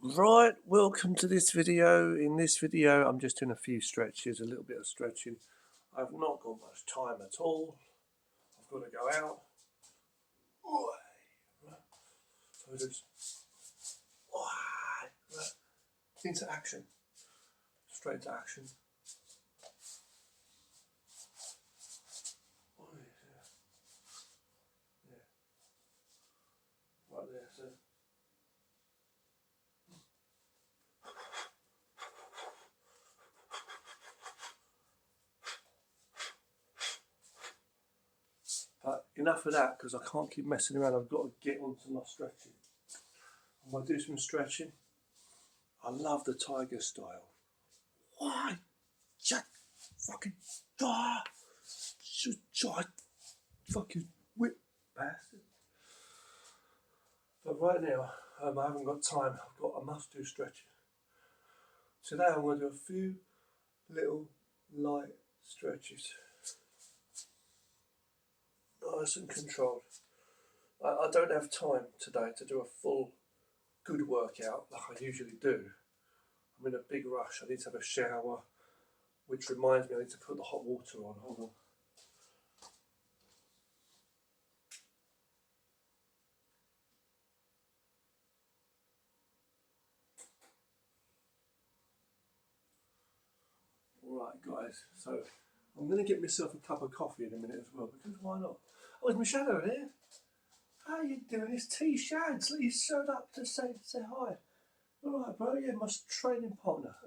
Right, welcome to this video. In this video, I'm just doing a few stretches, a little bit of stretching. I've not got much time at all. I've got to go out. So just into action, straight to action. Right there, so. But enough of that, because I can't keep messing around. I've got to get onto my stretching. I'm going to do some stretching. I love the tiger style. Why? Shut fucking shut fucking whip bastard. But right now, I haven't got time. I must do stretching. Today I'm going to do a few little light stretches. Nice and controlled. I don't have time today to do a full good workout like I usually do. I'm in a big rush. I need to have a shower, which reminds me I need to put the hot water on. Hold on. Right, guys, so I'm going to get myself a cup of coffee in a minute as well, because why not? Oh, it's my shadow here. How you doing? It's T Shads. He showed up to say hi. All right, bro. Yeah, my training partner.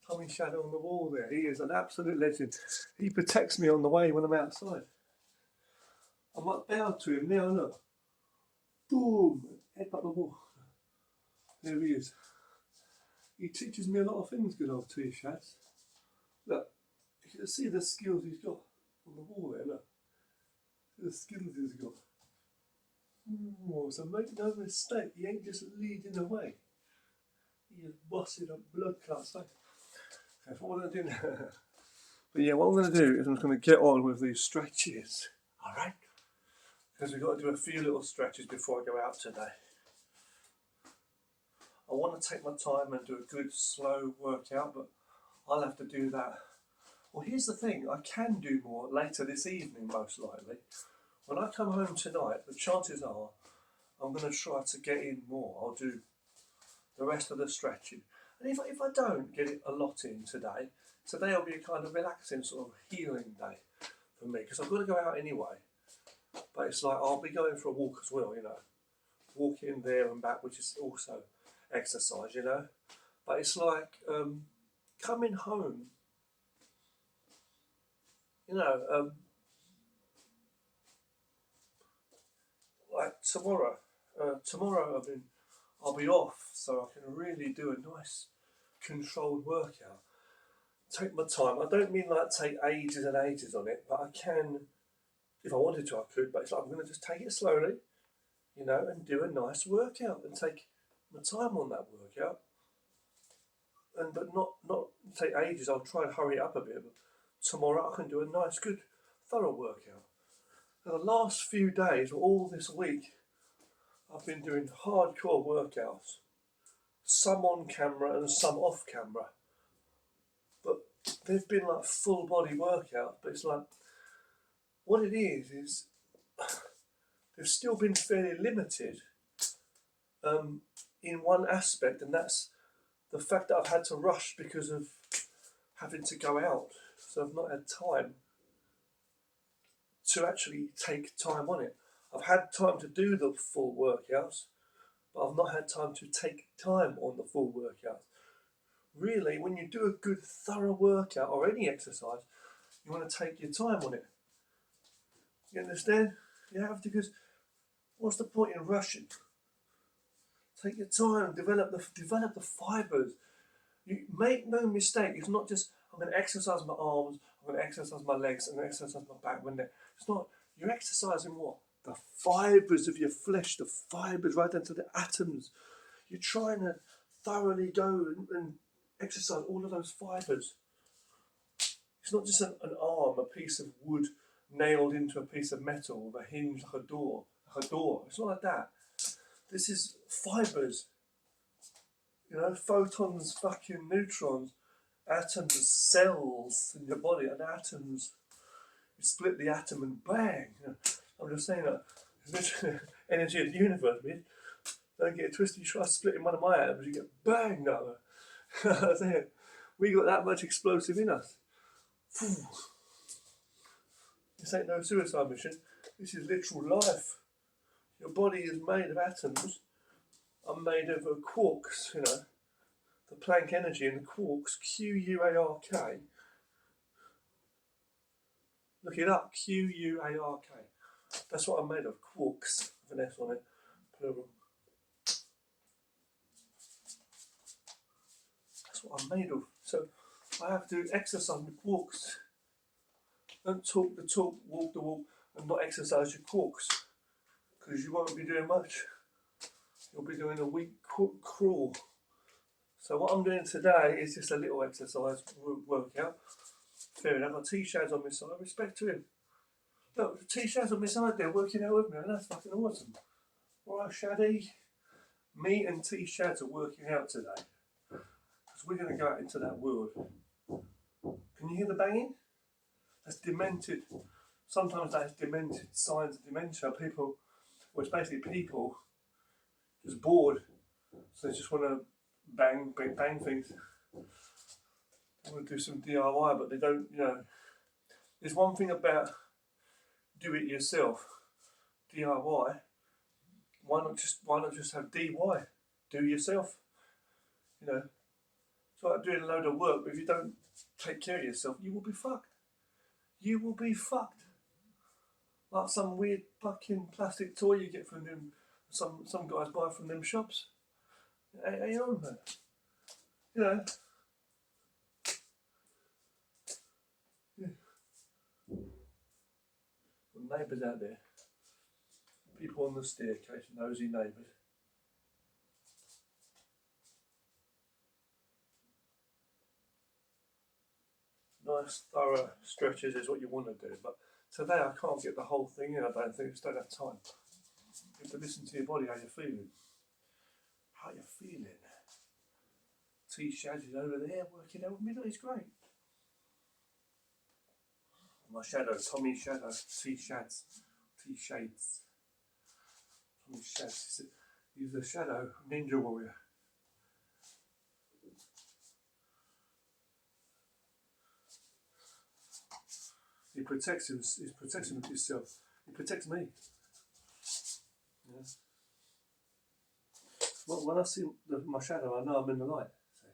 Tommy Shadow on the wall there. He is an absolute legend. He protects me on the way when I'm outside. I might bow to him now, look. Boom! Head up the wall. There he is. He teaches me a lot of things, good old T Shads. Look, you can see the skills he's got on the wall there, look. The skills he's got. Oh, so make no mistake, he ain't just leading the way. He is bossing up blood clots. That's what I'm going to do now. But yeah, what I'm going to do is I'm going to get on with these stretches. Alright? Because we've got to do a few little stretches before I go out today. I want to take my time and do a good slow workout, but I'll have to do that. Well, here's the thing, I can do more later this evening, most likely. When I come home tonight, the chances are I'm going to try to get in more. I'll do the rest of the stretching. And if I don't get it a lot in today will be a kind of relaxing sort of healing day for me, because I've got to go out anyway. But it's like I'll be going for a walk as well, walking there and back, which is also exercise, But it's like coming home, like tomorrow. Tomorrow I'll be off, so I can really do a nice controlled workout. Take my time. I don't mean like take ages and ages on it, but I can, if I wanted to, I could. But it's like I'm going to just take it slowly, and do a nice workout and take my time on that workout. But not take ages. I'll try and hurry it up a bit. But tomorrow I can do a nice, good, thorough workout. Now, the last few days, or all this week, I've been doing hardcore workouts. Some on camera and some off camera. But they've been like full body workouts. But it's like, what it is they've still been fairly limited in one aspect, and that's the fact that I've had to rush because of having to go out. So I've not had time to actually take time on it. I've had time to do the full workouts, but I've not had time to take time on the full workouts. Really, when you do a good, thorough workout or any exercise, you want to take your time on it. You understand? You have to, because what's the point in rushing? Take your time, develop the fibres. You make no mistake. It's not just I'm going to exercise my arms, I'm going to exercise my legs, I'm going to exercise my back, my neck. It's not. You're exercising what? The fibres of your flesh, the fibres right down to the atoms. You're trying to thoroughly go and exercise all of those fibres. It's not just an arm, a piece of wood nailed into a piece of metal with a hinge like a door. It's not like that. This is fibres. You know, photons, fucking neutrons, atoms are cells in your body, and atoms, you split the atom and bang. You know, I'm just saying that literally energy of the universe, man. Don't get it twisted. You try splitting one of my atoms, you get bang out of it. We got that much explosive in us. This ain't no suicide mission. This is literal life. Your body is made of atoms. I'm made of quarks, you know. The Planck energy in the quarks, Q-U-A-R-K. Look it up, Q-U-A-R-K. That's what I'm made of, quarks, with an S on it, plural. That's what I'm made of. So I have to exercise my quarks. Don't talk the talk, walk the walk, and not exercise your quarks. Because you won't be doing much. You'll be doing a weak crawl. So what I'm doing today is just a little exercise workout. Fair enough, I've got T-Shads on my side, respect to him. Look, T-Shads on my side there working out with me, and that's fucking awesome. Alright, Shaddy. Me and T-Shads are working out today. Because we're going to go out into that world. Can you hear the banging? That's demented. Sometimes that's demented signs of dementia. People, well, it's basically people just bored. So they just want to bang things. They want to do some DIY, but they don't, you know. There's one thing about do it yourself, DIY. Why not just have DY, do yourself? You know, it's like doing a load of work, but if you don't take care of yourself, you will be fucked. You will be fucked. Like some weird fucking plastic toy you get from them, some guys buy from them shops. Hey, on man. You know. Yeah. Neighbours out there. People on the staircase, nosy neighbours. Nice, thorough stretches is what you want to do, but today I can't get the whole thing in, I don't think, I just don't have time. You have to listen to your body, how you're feeling. How you're feeling. T-Shads is over there working out with me, he's great. My shadow, Tommy Shadow, T-Shads. T-Shades. Tommy Shads. He's the shadow ninja warrior. He protects himself. He protects me. Yeah. Well, when I see my shadow, I know I'm in the light. So.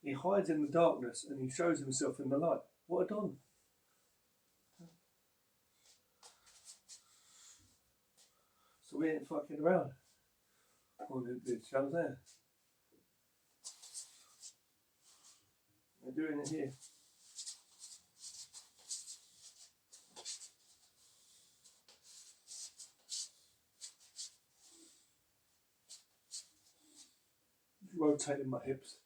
He hides in the darkness and he shows himself in the light. What a don. So we ain't fucking around. All the shadows there. They're doing it here. Rotating my hips.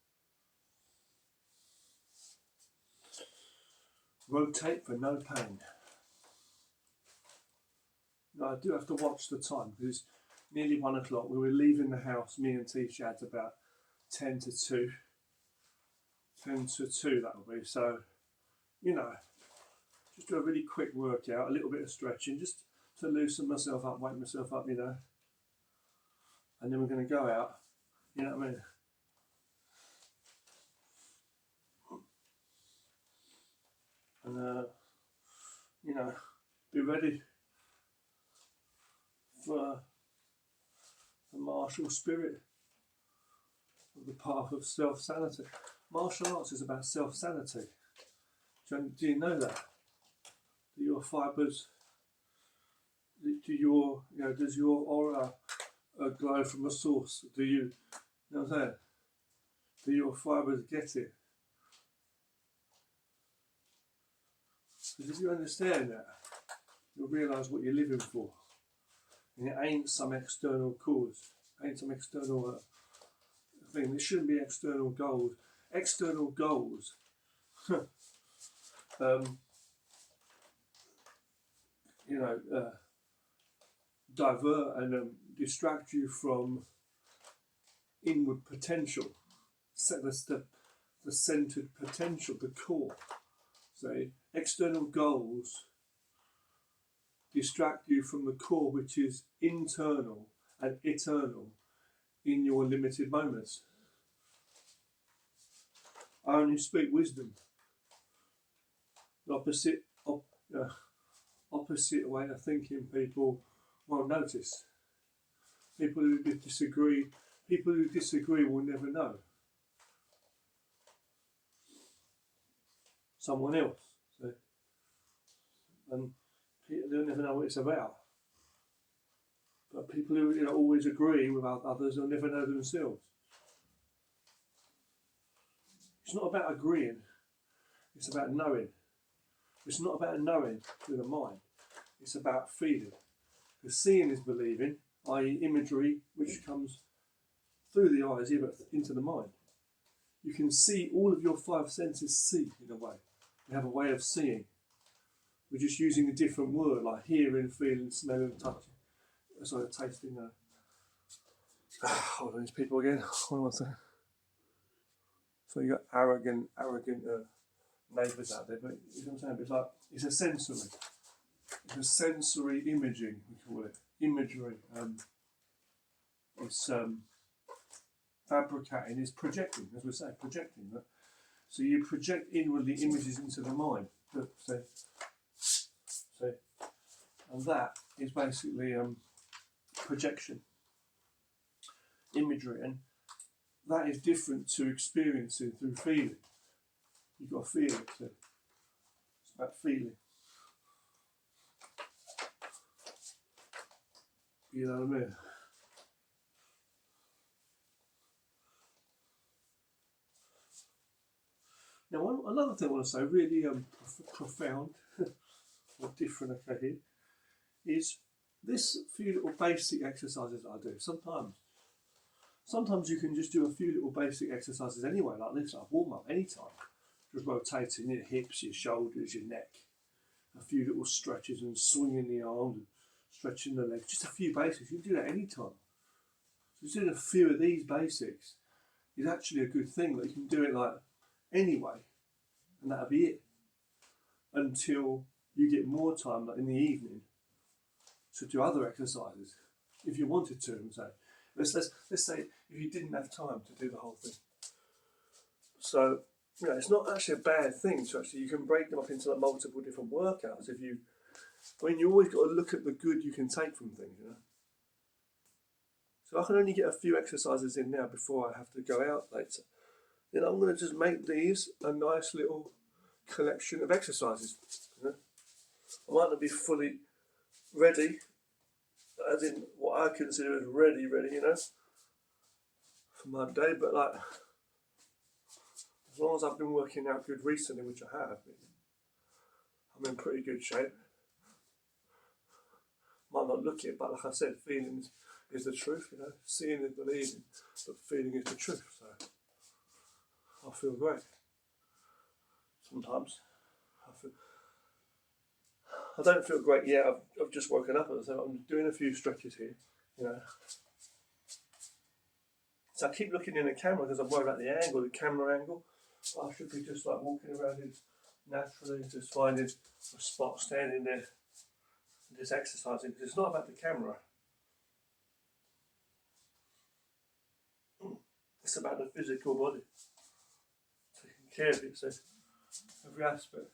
Rotate for no pain. Now I do have to watch the time because it's nearly 1 o'clock. We were leaving the house, me and T-Shads, about 10 to 2. 10 to 2 that'll be. So, you know, just do a really quick workout, a little bit of stretching, just to loosen myself up, wake myself up, you know. And then we're going to go out, you know what I mean? And, you know, be ready for the martial spirit of the path of self-sanity. Martial arts is about self-sanity. Do you know that? Do your fibres, does your aura glow from a source? Do you know what I'm saying? Do your fibres get it? Because if you understand that, you'll realise what you're living for. And it ain't some external cause, ain't some external thing. It shouldn't be external goals. External goals divert and distract you from inward potential, the centered potential, the core. So external goals distract you from the core, which is internal and eternal in your limited moments. I only speak wisdom. The opposite way of thinking people won't notice. People who disagree will never know. Someone else. So, and they'll never know what it's about. But people who always agree with others will never know themselves. It's not about agreeing, it's about knowing. It's not about knowing with the mind, it's about feeling. Because seeing is believing, i.e. imagery, which comes through the eyes here but into the mind. You can see, all of your five senses see in a way. You have a way of seeing. We're just using a different word like hearing, feeling, smelling, touching. Sorry, tasting. Hold on, these people again. Hold on one second. So you got arrogant neighbours out there, but you know what I'm saying? It's like, it's a sensory. It's a sensory imaging, we call it. Imagery. It's fabricating, it's projecting, as we say, projecting. Right? So you project inwardly images into the mind. So, and that is basically projection, imagery, and that is different to experiencing through feeling. You've got to feel it. So it's about feeling. You know what I mean? Now, another thing I want to say, really profound or different, okay, here, is this few little basic exercises I do. Sometimes you can just do a few little basic exercises anyway, like this, like warm up anytime. Just rotating your hips, your shoulders, your neck. A few little stretches and swinging the arms and stretching the legs. Just a few basics. You can do that anytime. Just doing a few of these basics is actually a good thing. That you can do it like anyway, and that'll be it. Until you get more time, like in the evening, to do other exercises, if you wanted to. And say, let's say if you didn't have time to do the whole thing. So it's not actually a bad thing to actually, you can break them up into like multiple different workouts. You always got to look at the good you can take from things, So I can only get a few exercises in now before I have to go out later. Then I'm going to just make these a nice little collection of exercises. I might not be fully ready, as in what I consider as ready, for my day, but like, as long as I've been working out good recently, which I have, I'm in pretty good shape. Might not look it, but like I said, feeling is the truth, Seeing is believing, but feeling is the truth, so I feel great. Sometimes I don't feel great yet. I've just woken up, so I'm doing a few stretches here, So I keep looking in the camera because I'm worried about the camera angle. I should be just like walking around it naturally, just finding a spot, standing there, and just exercising. Because it's not about the camera. It's about the physical body. Taking care of it, so every aspect.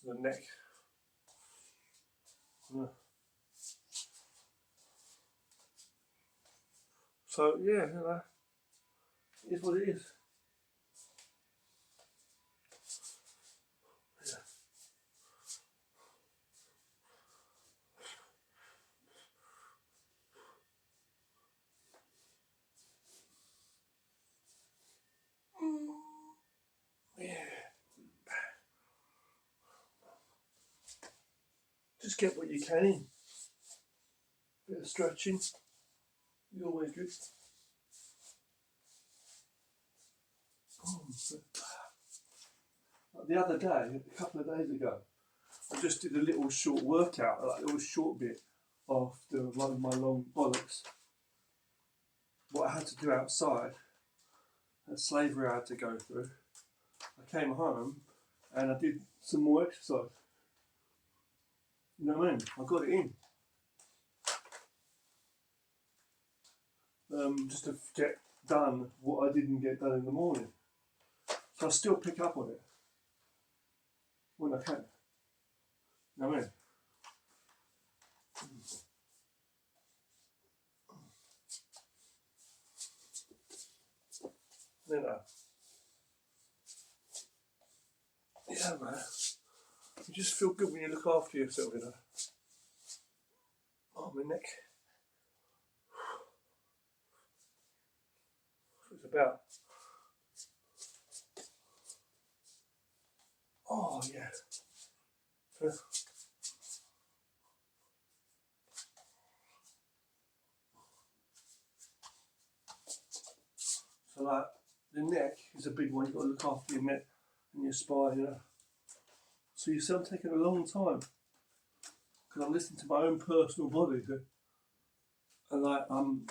So the neck. So yeah, it is what it is. Just get what you can in. Bit of stretching is always good. Like the other day, a couple of days ago, I just did a little short workout, like a little short bit after one of my long bollocks. What I had to do outside, that slavery I had to go through. I came home and I did some more exercise. You know what I mean? I got it in. Just to get done what I didn't get done in the morning. So I still pick up on it when I can. You know what I mean? You know. Yeah, man. You just feel good when you look after yourself, you know. Oh, my neck. It's about. Oh, yeah. So, like, the neck is a big one. You've got to look after your neck and your spine, you know. So you see, I'm taking a long time because I'm listening to my own personal body. And, like, I'm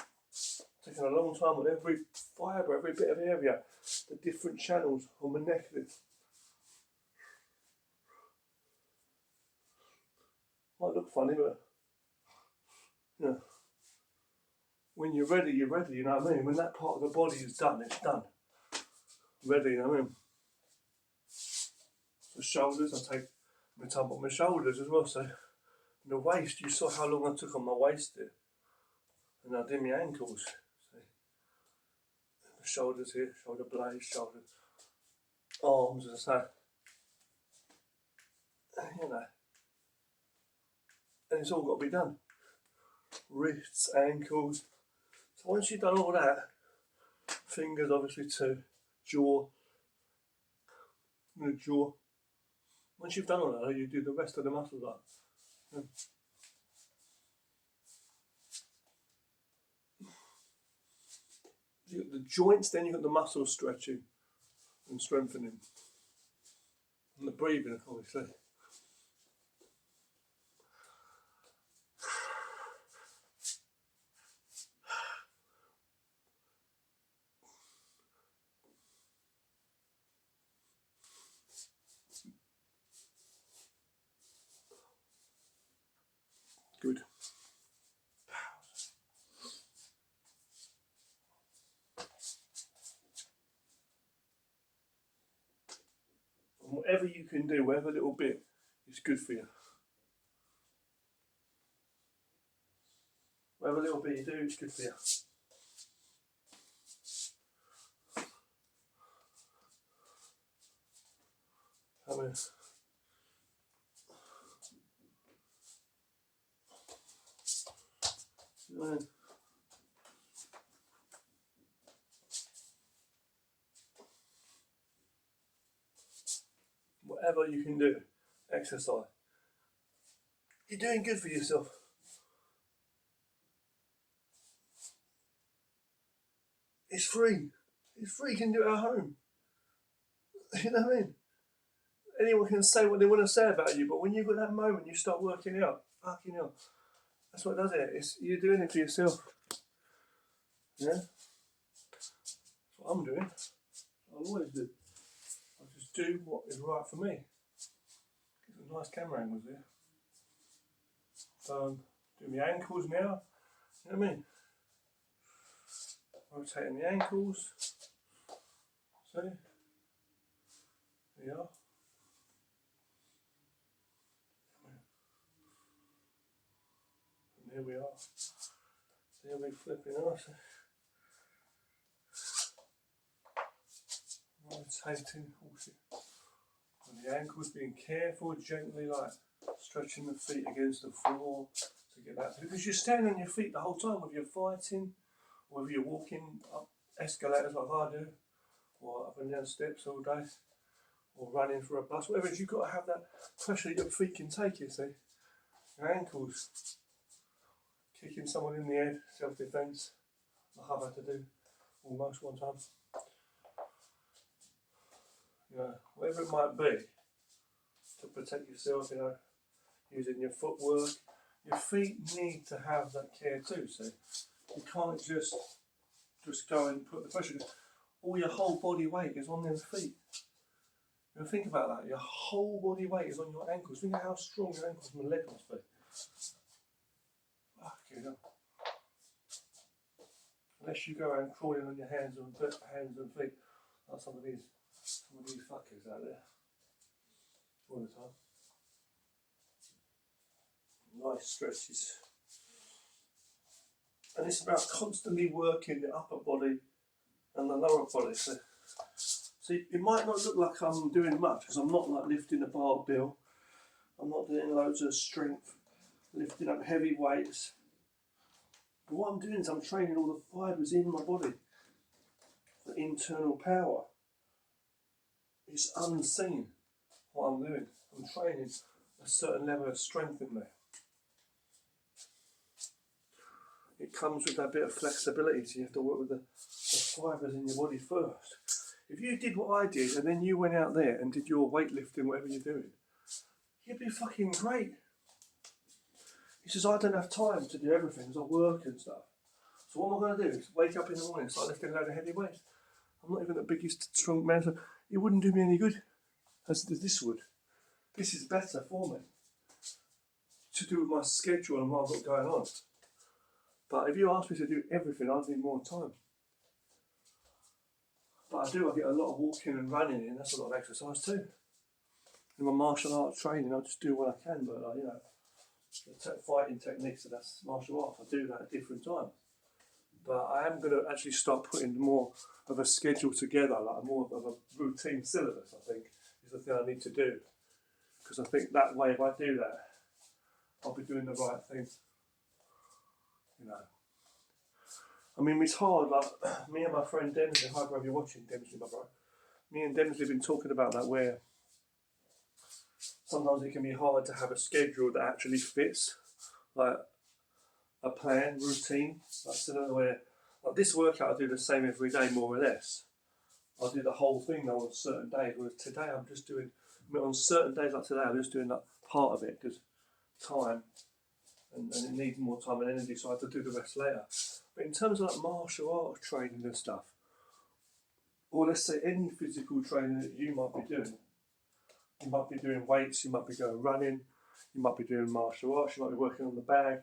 taking a long time on every fibre, every bit of area, the different channels on my neck. Might look funny, but you know, when you're ready, you know what I mean? When that part of the body is done, it's done. Ready, you know what I mean? The shoulders, I take my time on my shoulders as well. So the waist, you saw how long I took on my waist there. And I did my ankles. See? The shoulders here, shoulder blades, shoulder arms, as I say. You know. And it's all got to be done. Wrists, ankles. So once you've done all that, fingers obviously too, jaw, jaw. Once you've done all that, you do the rest of the muscles up. You've got the joints, then you've got the muscles stretching and strengthening. And the breathing, obviously. Good. And whatever you can do, whatever little bit, is good for you. Whatever little bit you do, it's good for you. I mean, whatever you can do, exercise. You're doing good for yourself. It's free. It's free. You can do it at home. You know what I mean? Anyone can say what they want to say about you, but when you've got that moment, you start working out. Fucking hell. That's what does it. You're doing it for yourself. Yeah? That's what I'm doing. I'll always do. I just do what is right for me. Get some nice camera angles there. So I'm doing my ankles now. You know what I mean? Rotating the ankles. See? There you are. And there we are. There we flipping us. Rotating and the ankles, being careful, gently, like stretching the feet against the floor to get that. Because you're standing on your feet the whole time, whether you're fighting, or whether you're walking up escalators like I do, or up and down steps all day, or running for a bus, whatever it is, you've got to have that pressure your feet can take, you see. Your ankles, kicking someone in the head, self-defence, like I've had to do almost one time. you know, whatever it might be, to protect yourself, you know, using your footwork. Your feet need to have that care too, see. You can't just go and put the pressure. All your whole body weight is on them feet. You know, think about that. Your whole body weight is on your ankles. Think of how strong your ankles and legs must be. Fucking hell. Unless you go around crawling on your hands and feet, like some of these fuckers out there all the time. Nice stretches. And it's about constantly working the upper body and the lower body. So it might not look like I'm doing much, because I'm not like lifting a barbell. I'm not doing loads of strength, lifting up heavy weights. But what I'm doing is I'm training all the fibres in my body for internal power. It's unseen what I'm doing. I'm training a certain level of strength in there. It comes with that bit of flexibility, so you have to work with the fibres in your body first. If you did what I did and then you went out there and did your weightlifting, whatever you're doing, you'd be fucking great. He says, I don't have time to do everything because I work and stuff. So what am I going to do? Is wake up in the morning and start lifting a load of heavy weights. I'm not even the biggest strong man, so it wouldn't do me any good as this would. This is better for me to do with my schedule and what I've got going on. But if you ask me to do everything, I'd need more time. But I get a lot of walking and running in, that's a lot of exercise too. In my martial arts training, I just do what I can, but you know, fighting techniques, so that's martial arts, I do that at different times. But I am going to actually start putting more of a schedule together, like more of a routine syllabus, I think, is the thing I need to do. Because I think that way, if I do that, I'll be doing the right thing. You know. I mean, it's hard, like, me and my friend Demsley, hi bro, if you're watching, Demsley, my bro. Me and Demsley have been talking about that, where sometimes it can be hard to have a schedule that actually fits, like a plan, routine. Like, so where, like this workout, I do the same every day, more or less. I'll do the whole thing though on certain days, whereas today I'm just doing, on certain days like today, I'm just doing like part of it, because time, and it needs more time and energy, so I have to do the rest later. But in terms of like martial arts training and stuff, or let's say any physical training that you might be doing, you might be doing weights, you might be going running, you might be doing martial arts, you might be working on the bag,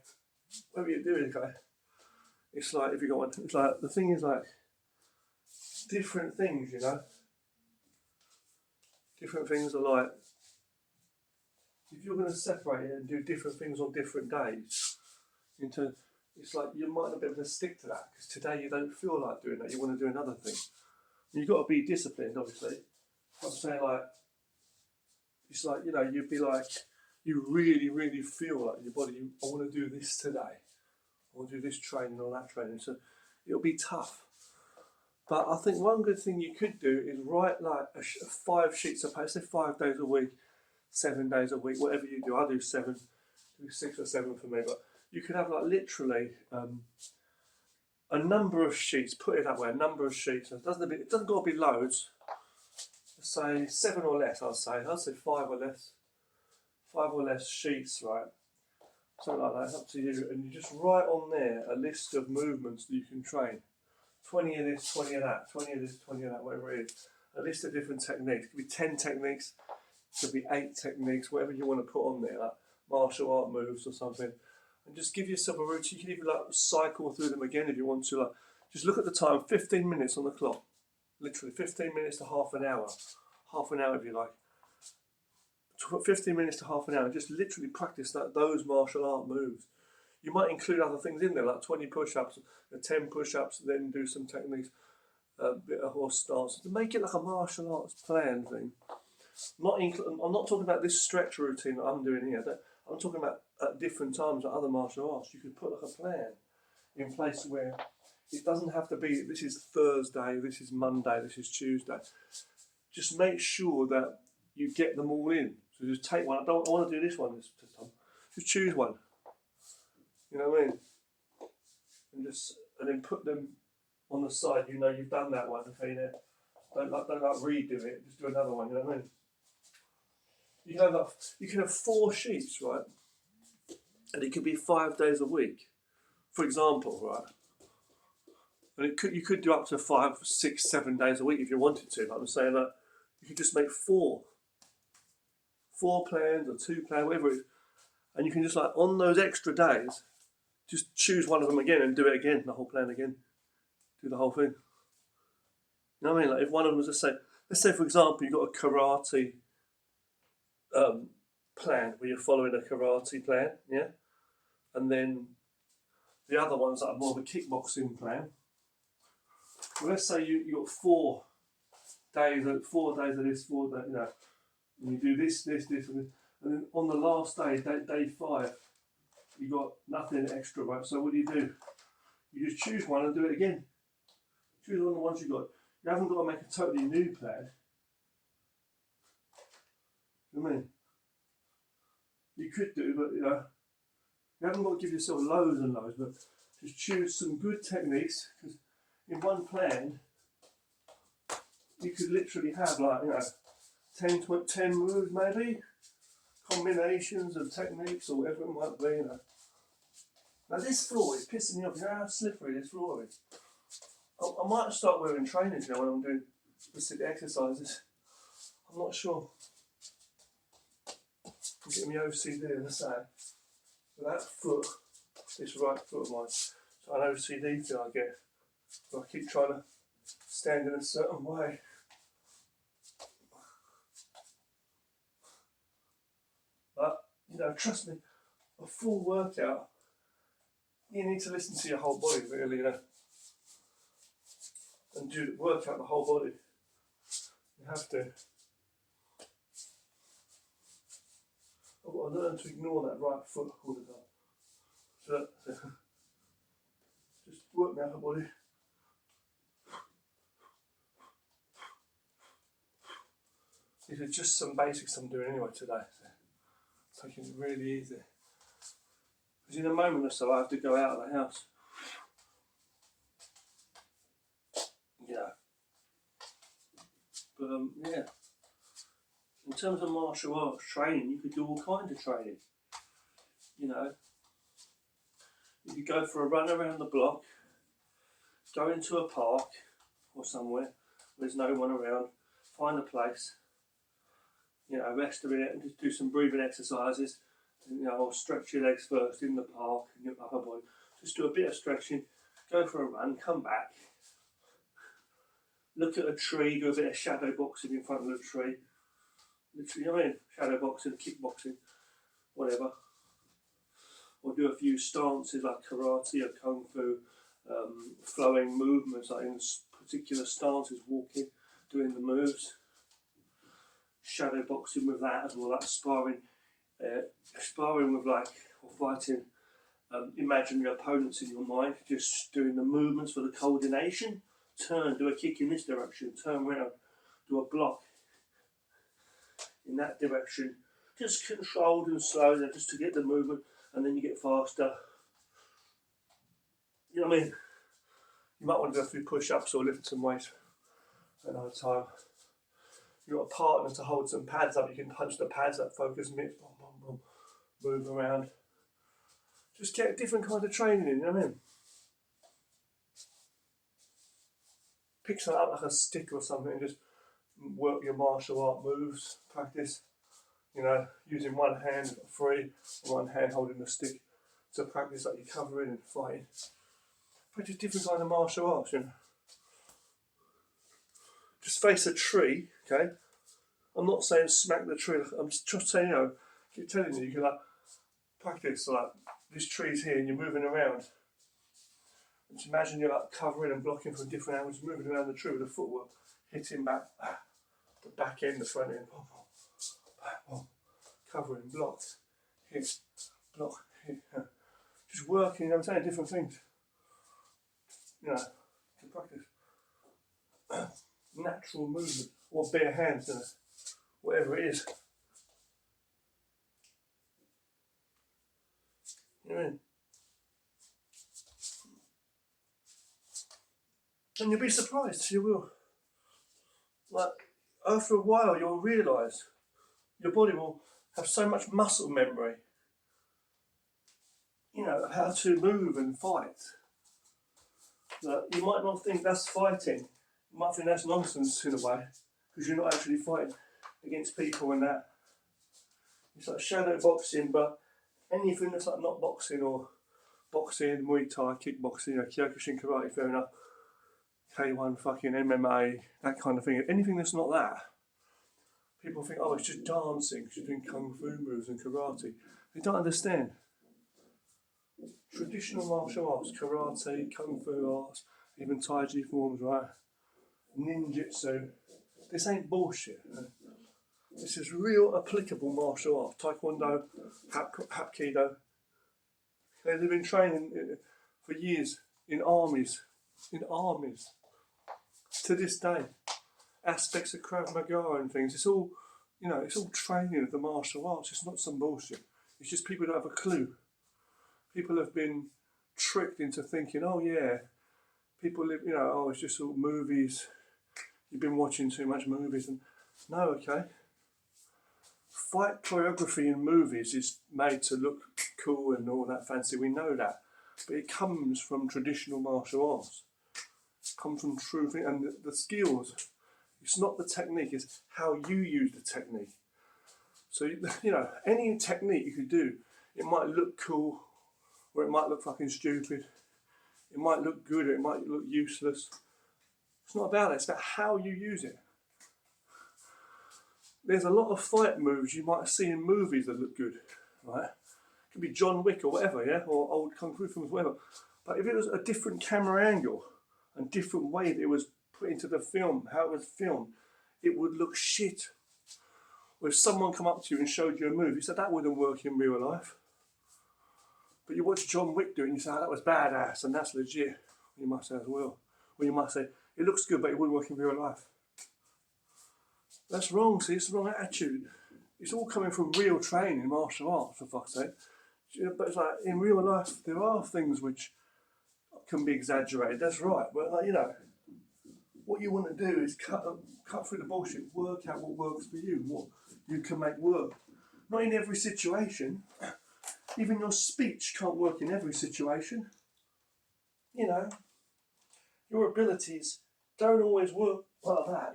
whatever you're doing, okay? It's like, if you got one, it's like, the thing is like, different things, you know? Different things are like, if you're going to separate it and do different things on different days, it's like you might not be able to stick to that, because today you don't feel like doing that, you want to do another thing. You've got to be disciplined, obviously. I'm saying, like, it's like, you know, you'd be like, you really, really feel like your body, I want to do this today. I want to do this training or that training. So it'll be tough. But I think one good thing you could do is write like 5 sheets of paper, say 5 days a week, 7 days a week, whatever you do. I do 7, do 6 or 7 for me. But you could have like literally a number of sheets, put it that way, a number of sheets. It doesn't got to be loads. Say 7 or less, I'd say 5 or less. 5 or less sheets, right? Something like that, it's up to you. And you just write on there a list of movements that you can train. 20 of this, 20 of that, 20 of this, 20 of that, whatever it is. A list of different techniques. It could be 10 techniques, it could be 8 techniques, whatever you want to put on there, like martial art moves or something. And just give yourself a routine. You can even like cycle through them again if you want to. Like, just look at the time, 15 minutes on the clock. Literally 15 minutes to half an hour. Half an hour if you like. 15 minutes to half an hour. Just literally practice those martial art moves. You might include other things in there, like 20 push-ups, 10 push-ups, then do some techniques, a bit of horse stance. To make it like a martial arts plan thing. I'm not talking about this stretch routine that I'm doing here. I'm talking about at different times at other martial arts. You could put like a plan in place where it doesn't have to be, this is Thursday, this is Monday, this is Tuesday. Just make sure that you get them all in. So just take one. I want to do this one this time. Just choose one. You know what I mean? And then put them on the side. You know you've done that one. Okay, Don't redo it. Just do another one. You know what I mean? You can have 4 sheets, right? And it could be 5 days a week, for example, right? And you could do up to 5, 6, 7 days a week if you wanted to. Like I'm saying that you could just make 4 plans or 2 plans, whatever it is, and you can just like on those extra days, just choose one of them again and do it again, the whole plan again, do the whole thing. You know what I mean? Like if one of them was let's say for example you've got a karate plan where you're following a karate plan, yeah, and then the other one's like more of a kickboxing plan. Well, let's say you got 4 days of this, 4 days, you know, and you do this, and then on the last day, day 5, you got nothing extra, right? So what do? You just choose one and do it again. Choose one of the ones you got. You haven't got to make a totally new plan. You know what I mean? You could do, but you know, you haven't got to give yourself loads and loads, but just choose some good techniques, because in one plan, you could literally have like, you know, 10 moves maybe, combinations of techniques or whatever it might be, you know. Now this floor is pissing me off. You know how slippery this floor is? I might start wearing trainers, you know, when I'm doing specific exercises. I'm not sure. I'm getting my OCD, as I say. But that foot, this right foot of mine, it's an OCD thing I get. So I keep trying to stand in a certain way. But, you know, trust me, a full workout, you need to listen to your whole body, really, you know, and work out the whole body. You have to. I've got to learn to ignore that right foot all the time. So just work my upper body. These are just some basics I'm doing anyway today. So taking it really easy. Because in a moment or so I have to go out of the house. Yeah. But yeah. In terms of martial arts training, you could do all kinds of training. You know, you could go for a run around the block, go into a park or somewhere where there's no one around, find a place, you know, rest a minute and just do some breathing exercises. And, you know, or stretch your legs first in the park and your upper body. Just do a bit of stretching, go for a run, come back, look at a tree, do a bit of shadow boxing in front of the tree. Literally, you know what I mean? Shadow boxing, kickboxing, whatever. Or do a few stances like karate or kung fu, flowing movements, like in particular stances, walking, doing the moves. Shadow boxing with that as well, like sparring with like, or fighting imaginary opponents in your mind, just doing the movements for the coordination. Turn, do a kick in this direction, turn around, do a block in that direction, just controlled and slow, just to get the movement, and then you get faster. You know what I mean? You might want to go through push-ups or lift some weights another time. You've got a partner to hold some pads up, you can punch the pads up, focus mitts, boom, boom, boom, move around. Just get a different kind of training in, you know what I mean? Pick something up like a stick or something and just work your martial art moves, practice, you know, using one hand free and one hand holding the stick to practice like you're covering and fighting. Practice different kind of martial arts, you know. Just face a tree, okay? I'm not saying smack the tree, I'm just saying, you know, keep telling you, you can like practice like this tree's here and you're moving around. And just imagine you're like covering and blocking from different angles, moving around the tree with the footwork, hitting back, the back end, the front end, covering, block, hit, block, hit. Just working, you know what I'm saying, different things. You know, to practice natural movement, or bare hands, you know, whatever it is. You know what I mean? And you'll be surprised, you will. Like, after a while, you'll realise your body will have so much muscle memory, how to move and fight, that you might not think that's fighting. You might think that's nonsense in a way, because you're not actually fighting against people and that. It's like shadow boxing, but anything that's like not boxing or boxing, Muay Thai, kickboxing, Kyokushin karate, fair enough, K1 fucking MMA, that kind of thing. Anything that's not that, people think, oh, it's just dancing, because you're doing kung fu moves and karate. They don't understand. Traditional martial arts, karate, kung fu arts, even Tai Chi forms, right? Ninjutsu. This ain't bullshit. This is real applicable martial art. Taekwondo, Hapkido. They've been training for years in armies. To this day. Aspects of Krav Maga and things. It's all, it's all training of the martial arts. It's not some bullshit. It's just people don't have a clue. People have been tricked into thinking, oh yeah, people live, oh, it's just all movies. You've been watching too much movies. And no, okay. Fight choreography in movies is made to look cool and all that fancy. We know that. But it comes from traditional martial arts. It comes from true thing. And the skills, it's not the technique, it's how you use the technique. So, any technique you could do, it might look cool, or it might look fucking stupid. It might look good, or it might look useless. It's not about that, it's about how you use it. There's a lot of fight moves you might see in movies that look good, right? It could be John Wick or whatever, yeah? Or old kung fu films, whatever. But if it was a different camera angle and different way that it was put into the film, how it was filmed, it would look shit. Or if someone come up to you and showed you a move, you said that wouldn't work in real life. But you watch John Wick do it and you say, oh, that was badass and that's legit. You might say as well. Or you might say, it looks good but it wouldn't work in real life. That's wrong, see, it's the wrong attitude. It's all coming from real training in martial arts, for fuck's sake. But it's like, in real life, there are things which can be exaggerated, that's right. But, what you want to do is cut through the bullshit, work out what works for you, what you can make work. Not in every situation. Even your speech can't work in every situation. Your abilities don't always work like that,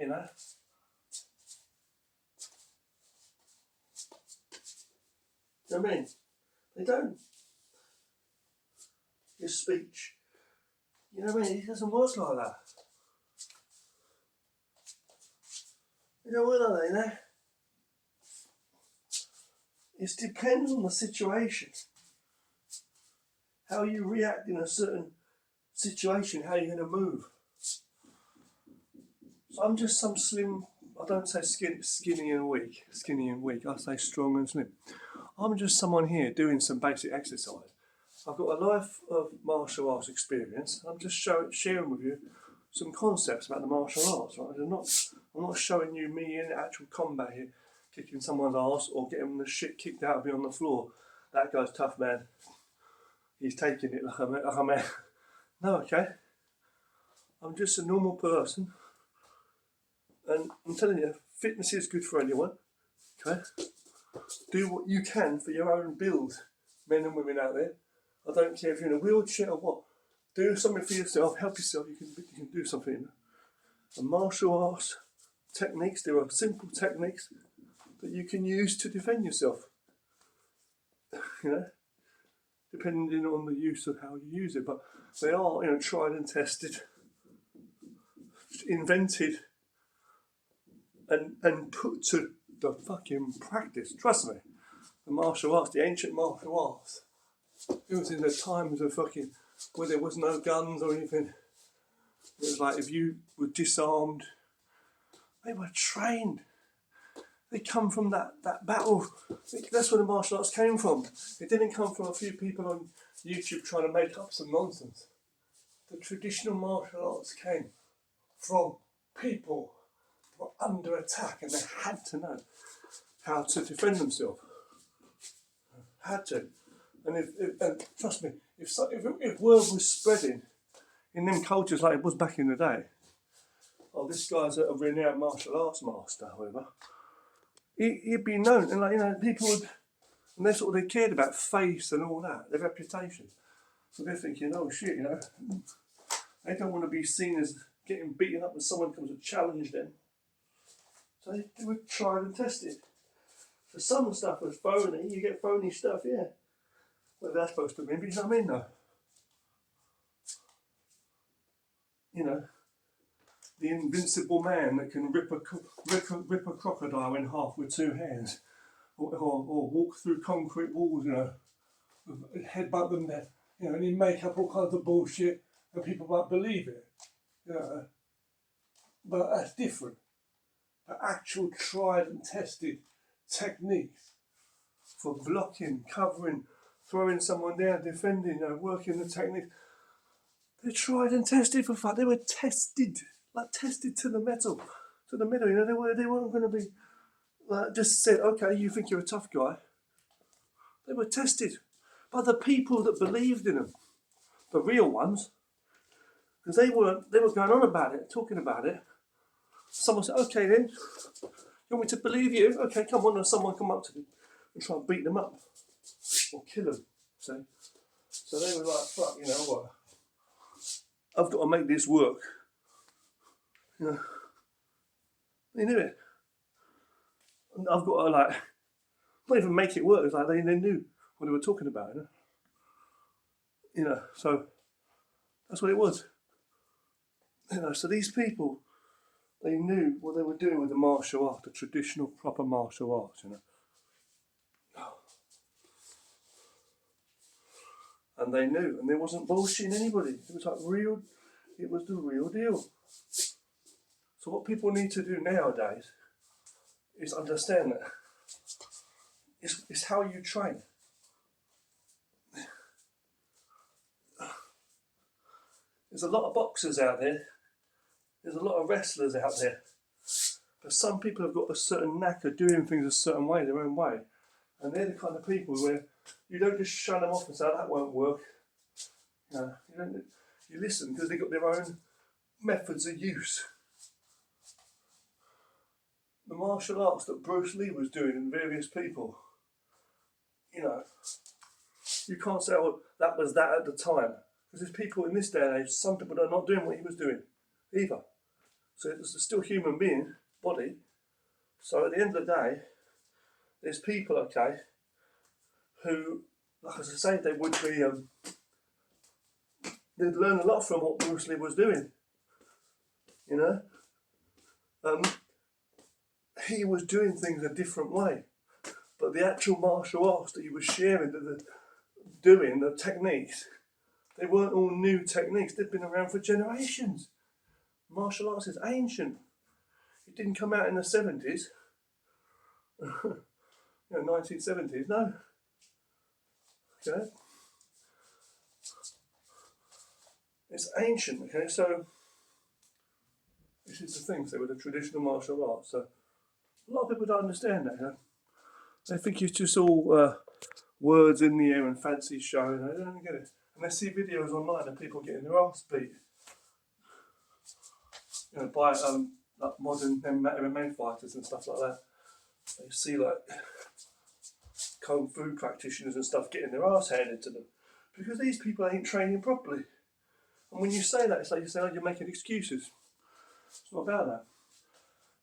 I mean, they don't. Your speech, it doesn't work like that. You don't work like that, It depends on the situation. How you react in a certain situation, how you're going to move. So I'm just some slim, I don't say skinny and weak, I say strong and slim. I'm just someone here doing some basic exercise. I've got a life of martial arts experience. I'm just sharing with you some concepts about the martial arts. Right? I'm not showing you me in actual combat here, kicking someone's ass or getting the shit kicked out of me on the floor. That guy's tough, man. He's taking it like a man. No, okay. I'm just a normal person. And I'm telling you, fitness is good for anyone. Okay? Do what you can for your own build, men and women out there. I don't care if you're in a wheelchair or what. Do something for yourself, help yourself, you can do something. And martial arts techniques, there are simple techniques that you can use to defend yourself. Depending on the use of how you use it. But they are, tried and tested, invented, and put to the fucking practice. Trust me. The martial arts, the ancient martial arts, it was in the times of fucking, where there was no guns or anything. It was like if you were disarmed, they were trained. They come from that battle. That's where the martial arts came from. It didn't come from a few people on YouTube trying to make up some nonsense. The traditional martial arts came from people who were under attack and they had to know how to defend themselves. Had to. And trust me, if word was spreading in them cultures like it was back in the day, oh, this guy's a renowned martial arts master, however, he'd be known, and like, you know, people would, and they cared about face and all that, their reputation. So they're thinking, oh shit, you know, they don't want to be seen as getting beaten up when someone comes to challenge them. So they were tried and tested. So some stuff was phony, you get phony stuff, yeah. Well, that's supposed to mean, but you know what I mean, though? You know, the invincible man that can rip a crocodile in half with two hands, or walk through concrete walls, you know, headbutt them there, you know, and he make up all kinds of bullshit, and people might believe it, you know. But that's different. But actual tried and tested techniques for blocking, covering, throwing someone down, defending, you know, working the technique. They're tried and tested for fun. They were tested, like tested to the metal, You know, they weren't going to be like just said, okay, you think you're a tough guy. They were tested by the people that believed in them, the real ones, because they were going on about it, talking about it. Someone said, okay then, you want me to believe you? Okay, come on, and someone come up to them and try and beat them up or kill them. See? So they were like, fuck, you know what? I've got to make this work. You know, they knew it. And I've got to like, not even make it work. It's like they knew what they were talking about. You know, so that's what it was. You know, so these people, they knew what they were doing with the martial art, the traditional, proper martial arts. You know. And they knew, and there wasn't bullshitting anybody. It was like real, it was the real deal. So what people need to do nowadays is understand that it's how you train. There's a lot of boxers out there, there's a lot of wrestlers out there, but some people have got a certain knack of doing things a certain way, their own way. And they're the kind of people where you don't just shun them off and say, oh, that won't work. No, you listen because they've got their own methods of use. The martial arts that Bruce Lee was doing and various people, you know, you can't say, oh, that was that at the time. Because there's people in this day and age, some people are not doing what he was doing either. So it's still a human being, body. So at the end of the day, there's people, okay, who, like I say, they would be, they'd learn a lot from what Bruce Lee was doing. You know? He was doing things a different way. But the actual martial arts that he was sharing, the techniques, they weren't all new techniques. They've been around for generations. Martial arts is ancient. It didn't come out in the 70s. 1970s, no. Okay. It's ancient, okay, so this is the thing, so with the traditional martial arts. So a lot of people don't understand that, you know. They think it's just all words in the air and fancy show, and they don't get it. And they see videos online of people getting their ass beat, you know, by like modern MMA fighters and stuff like that. They see like kung fu practitioners and stuff getting their ass handed to them because these people ain't training properly. And when you say that, it's like you say, oh, you're making excuses. It's not about that.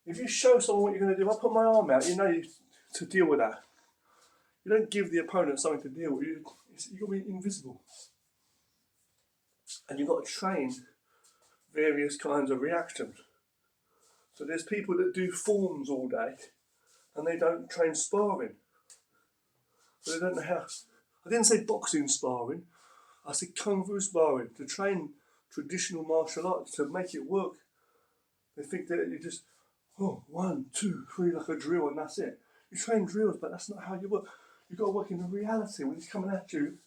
If you show someone what you're going to do, I put my arm out, you know, to deal with that. You don't give the opponent something to deal with. You've got to be invisible. And you've got to train various kinds of reactions. So there's people that do forms all day and they don't train sparring. So they don't know how. I didn't say boxing sparring, I said kung fu sparring, to train traditional martial arts, to make it work. They think that you just, 1, 2, 3, like a drill and that's it. You train drills, but that's not how you work. You've got to work in the reality. When he's coming at you,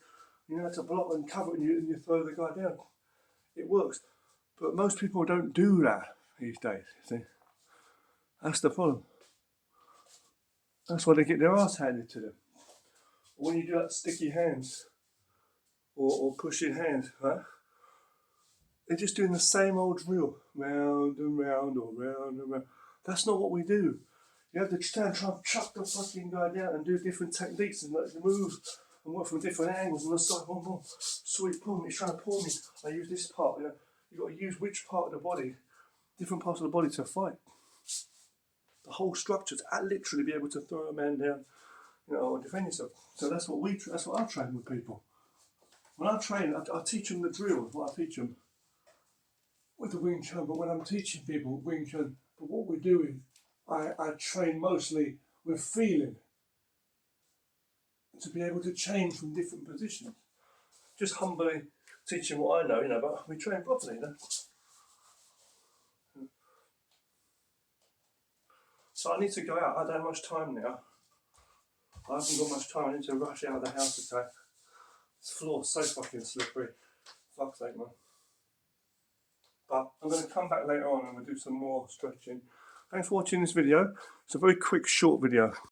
you know how to block and cover and you throw the guy down. It works. But most people don't do that these days, you see. That's the problem. That's why they get their ass handed to them. When you do that sticky hands or pushing hands, right? they're just doing the same old drill, round and round or round and round. That's not what we do. You have to stand, try and chuck the fucking guy down and do different techniques and like move and work from different angles on the side. One more, sweet pull me, he's trying to pull me. I use this part. You know, you've got to use which part of the body, different parts of the body to fight. The whole structure to literally be able to throw a man down, you know, or defend yourself. So that's what I train with people. When I train, I teach them the drill. What I teach them with the Wing Chun. But when I'm teaching people Wing Chun, but what we're doing, I train mostly with feeling to be able to change from different positions. Just humbly teaching what I know, you know, but we train properly, you know. So I need to go out. I don't have much time now. I haven't got much time. I need to rush out of the house today. This floor's so fucking slippery. Fuck's sake, man. But I'm going to come back later on and we'll do some more stretching. Thanks for watching this video. It's a very quick, short video.